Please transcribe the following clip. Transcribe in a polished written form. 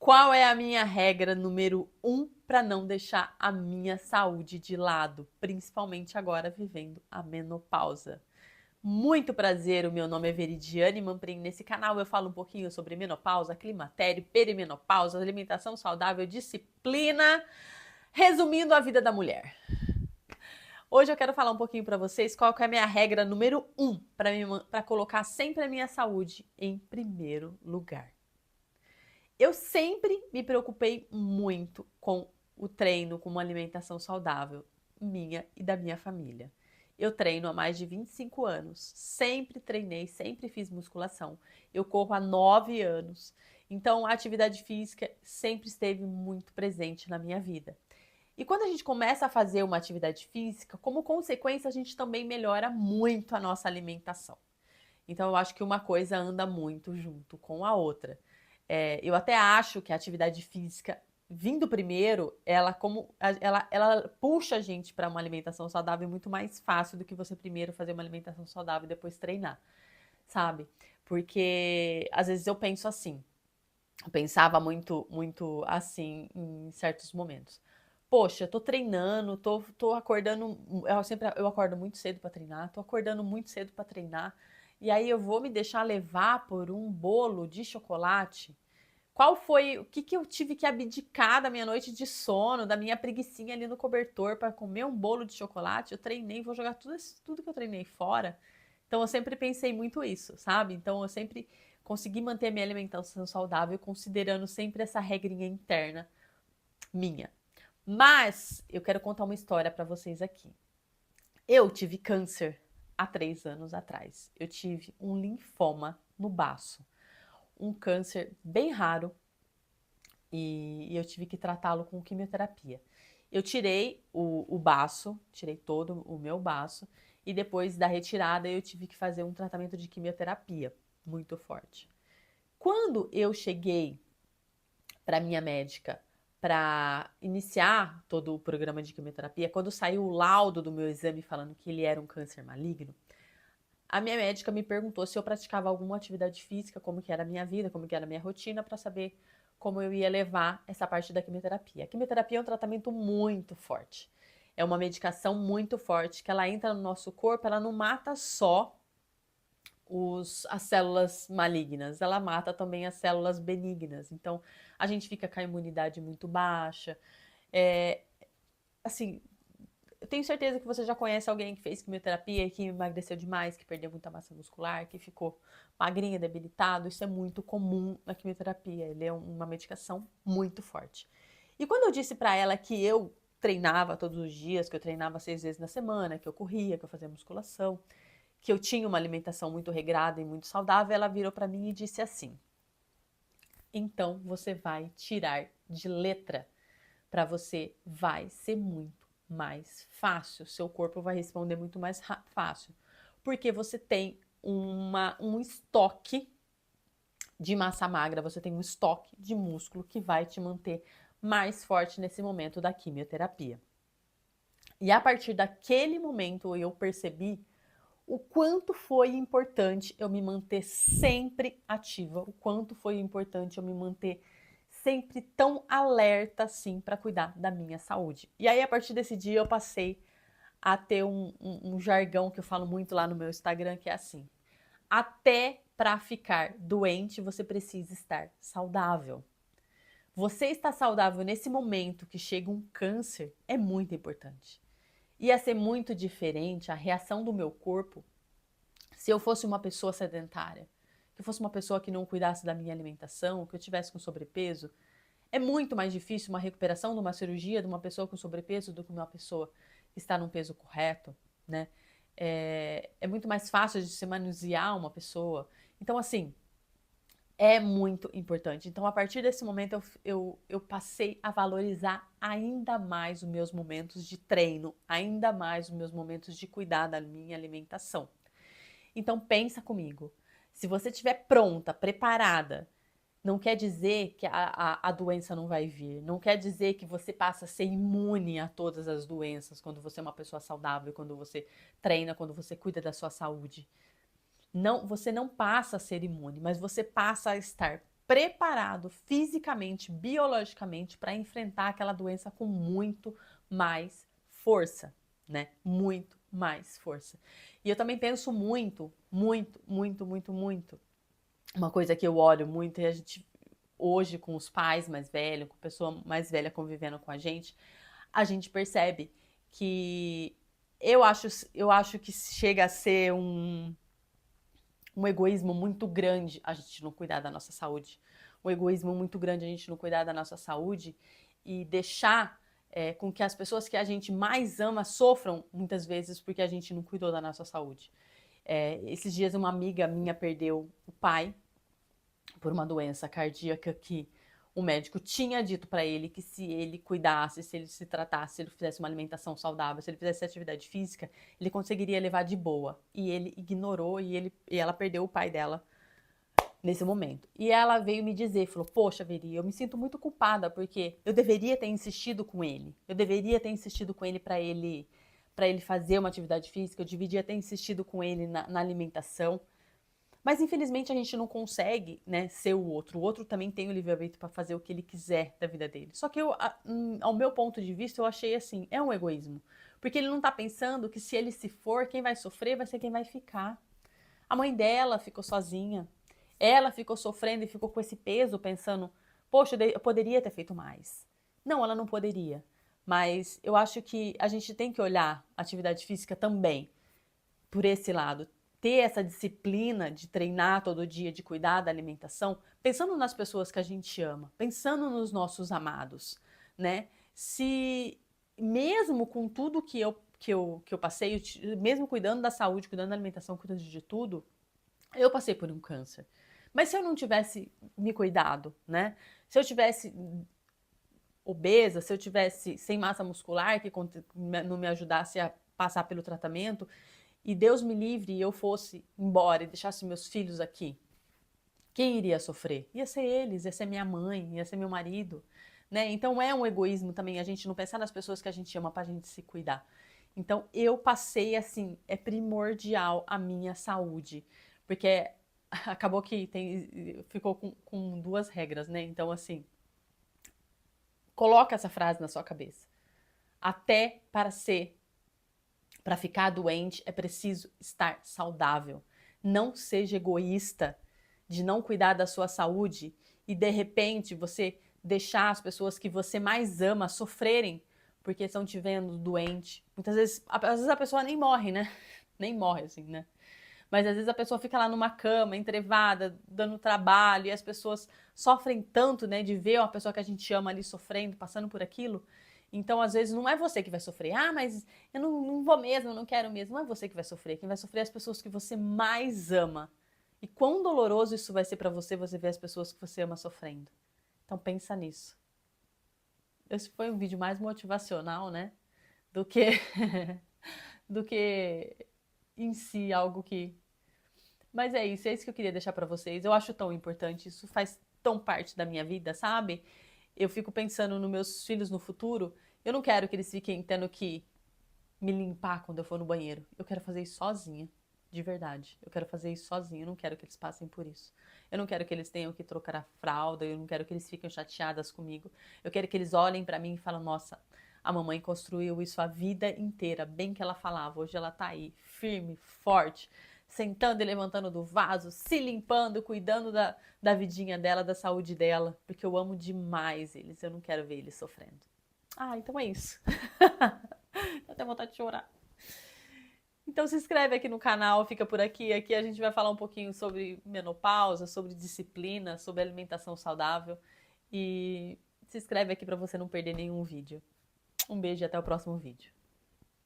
Qual é a minha regra número 1 para não deixar a minha saúde de lado, principalmente agora vivendo a menopausa? Muito prazer, o meu nome é Veridiane Mamprim. Nesse canal eu falo um pouquinho sobre menopausa, climatério, perimenopausa, alimentação saudável, disciplina, resumindo a vida da mulher. Hoje eu quero falar um pouquinho para vocês qual que é a minha regra número 1 para colocar sempre a minha saúde em primeiro lugar. Eu sempre me preocupei muito com o treino, com uma alimentação saudável, minha e da minha família. Eu treino há mais de 25 anos, sempre treinei, sempre fiz musculação. Eu corro há 9 anos, então a atividade física sempre esteve muito presente na minha vida. E quando a gente começa a fazer uma atividade física, como consequência, a gente também melhora muito a nossa alimentação. Então, eu acho que uma coisa anda muito junto com a outra. Eu até acho que a atividade física, vindo primeiro, ela puxa a gente para uma alimentação saudável muito mais fácil do que você primeiro fazer uma alimentação saudável e depois treinar, sabe? Porque às vezes eu penso assim, eu pensava muito assim em certos momentos. Poxa, tô treinando, tô acordando, eu acordo muito cedo para treinar, tô acordando muito cedo para treinar, e aí eu vou me deixar levar por um bolo de chocolate. O que eu tive que abdicar da minha noite de sono, da minha preguicinha ali no cobertor para comer um bolo de chocolate? Eu treinei, vou jogar tudo que eu treinei fora. Então eu sempre pensei muito isso, sabe? Então eu sempre consegui manter a minha alimentação saudável, considerando sempre essa regrinha interna minha. Mas eu quero contar uma história para vocês aqui. Eu tive câncer há 3 anos atrás. Eu tive um linfoma no baço, um câncer bem raro, e eu tive que tratá-lo com quimioterapia. Eu tirei o baço, tirei todo o meu baço, e depois da retirada eu tive que fazer um tratamento de quimioterapia muito forte. Quando eu cheguei para minha médica para iniciar todo o programa de quimioterapia, quando saiu o laudo do meu exame falando que ele era um câncer maligno, a minha médica me perguntou se eu praticava alguma atividade física, como que era a minha vida, como que era a minha rotina, para saber como eu ia levar essa parte da quimioterapia. A quimioterapia é um tratamento muito forte. É uma medicação muito forte que ela entra no nosso corpo, ela não mata só as células malignas, ela mata também as células benignas. Então, a gente fica com a imunidade muito baixa. É, assim, eu tenho certeza que você já conhece alguém que fez quimioterapia, que emagreceu demais, que perdeu muita massa muscular, que ficou magrinha, debilitado. Isso é muito comum na quimioterapia. Ele é uma medicação muito forte. E quando eu disse para ela que eu treinava todos os dias, que eu treinava 6 vezes na semana, que eu corria, que eu fazia musculação, que eu tinha uma alimentação muito regrada e muito saudável, ela virou para mim e disse assim: então você vai tirar de letra, para você vai ser muito mais fácil, seu corpo vai responder muito mais fácil, porque você tem um estoque de massa magra, você tem um estoque de músculo que vai te manter mais forte nesse momento da quimioterapia. E a partir daquele momento eu percebi o quanto foi importante eu me manter sempre ativa, o quanto foi importante eu me manter sempre tão alerta assim para cuidar da minha saúde. E aí, a partir desse dia, eu passei a ter um jargão que eu falo muito lá no meu Instagram, que é assim: até para ficar doente, você precisa estar saudável. Você estar saudável nesse momento que chega um câncer é muito importante. Ia ser muito diferente a reação do meu corpo se eu fosse uma pessoa sedentária, que eu fosse uma pessoa que não cuidasse da minha alimentação, que eu tivesse com sobrepeso. É muito mais difícil uma recuperação de uma cirurgia de uma pessoa com sobrepeso do que uma pessoa que está num peso correto, né? É muito mais fácil de se manusear uma pessoa. Então, assim, é muito importante. Então, a partir desse momento, eu passei a valorizar ainda mais os meus momentos de treino, ainda mais os meus momentos de cuidar da minha alimentação. Então pensa comigo, se você estiver pronta, preparada, não quer dizer que a doença não vai vir, não quer dizer que você passa a ser imune a todas as doenças quando você é uma pessoa saudável, quando você treina, quando você cuida da sua saúde. Não, você não passa a ser imune, mas você passa a estar preparado fisicamente, biologicamente, para enfrentar aquela doença com muito mais força, né? Muito mais força. E eu também penso muito, muito, muito, muito, muito. Uma coisa que eu olho muito e a gente, hoje, com os pais mais velhos, com a pessoa mais velha convivendo com a gente percebe que eu acho que chega a ser um egoísmo muito grande a gente não cuidar da nossa saúde. Um egoísmo muito grande a gente não cuidar da nossa saúde e deixar com que as pessoas que a gente mais ama sofram muitas vezes porque a gente não cuidou da nossa saúde. Esses dias uma amiga minha perdeu o pai por uma doença cardíaca que o médico tinha dito para ele que se ele cuidasse, se ele se tratasse, se ele fizesse uma alimentação saudável, se ele fizesse atividade física, ele conseguiria levar de boa. E ele ignorou e ela perdeu o pai dela nesse momento. E ela veio me dizer, falou, poxa, Veri, eu me sinto muito culpada porque eu deveria ter insistido com ele. Eu deveria ter insistido com ele para ele fazer uma atividade física, eu deveria ter insistido com ele na alimentação. Mas infelizmente a gente não consegue, né, ser o outro. O outro também tem o livre-arbítrio para fazer o que ele quiser da vida dele. Só que ao meu ponto de vista, eu achei assim, é um egoísmo. Porque ele não tá pensando que se ele se for, quem vai sofrer vai ser quem vai ficar. A mãe dela ficou sozinha. Ela ficou sofrendo e ficou com esse peso pensando, poxa, eu poderia ter feito mais. Não, ela não poderia. Mas eu acho que a gente tem que olhar a atividade física também por esse lado. Ter essa disciplina de treinar todo dia, de cuidar da alimentação, pensando nas pessoas que a gente ama, pensando nos nossos amados, né? Se mesmo com tudo que eu passei, mesmo cuidando da saúde, cuidando da alimentação, cuidando de tudo, eu passei por um câncer. Mas se eu não tivesse me cuidado, né? Se eu tivesse obesa, se eu tivesse sem massa muscular, que não me ajudasse a passar pelo tratamento, e Deus me livre e eu fosse embora e deixasse meus filhos aqui, quem iria sofrer? Ia ser eles, ia ser minha mãe, ia ser meu marido, né? Então é um egoísmo também a gente não pensar nas pessoas que a gente ama pra gente se cuidar. Então eu passei assim, é primordial a minha saúde, porque acabou que ficou com duas regras, né? Então assim, coloca essa frase na sua cabeça. Até para ficar doente é preciso estar saudável. Não seja egoísta de não cuidar da sua saúde e de repente você deixar as pessoas que você mais ama sofrerem porque estão te vendo doente. Muitas vezes, às vezes a pessoa nem morre, né? Nem morre assim, né? Mas às vezes a pessoa fica lá numa cama, entrevada, dando trabalho, e as pessoas sofrem tanto, né, de ver uma pessoa que a gente ama ali sofrendo, passando por aquilo. Então, às vezes, não é você que vai sofrer. Ah, mas eu não vou mesmo, eu não quero mesmo. Não é você que vai sofrer. Quem vai sofrer é as pessoas que você mais ama. E quão doloroso isso vai ser pra você, você ver as pessoas que você ama sofrendo. Então, pensa nisso. Esse foi um vídeo mais motivacional, né? Do que, do que em si algo que... Mas é isso que eu queria deixar pra vocês. Eu acho tão importante, isso faz tão parte da minha vida, sabe? Eu fico pensando nos meus filhos no futuro. Eu não quero que eles fiquem tendo que me limpar quando eu for no banheiro. Eu quero fazer isso sozinha, de verdade. Eu quero fazer isso sozinha, eu não quero que eles passem por isso. Eu não quero que eles tenham que trocar a fralda, eu não quero que eles fiquem chateadas comigo. Eu quero que eles olhem pra mim e falem, nossa, a mamãe construiu isso a vida inteira, bem que ela falava. Hoje ela tá aí, firme, forte, sentando e levantando do vaso, se limpando, cuidando da vidinha dela, da saúde dela, porque eu amo demais eles, eu não quero ver eles sofrendo. Ah, então é isso. Dá até vontade de chorar. Então se inscreve aqui no canal, fica por aqui. Aqui a gente vai falar um pouquinho sobre menopausa, sobre disciplina, sobre alimentação saudável. E se inscreve aqui para você não perder nenhum vídeo. Um beijo e até o próximo vídeo.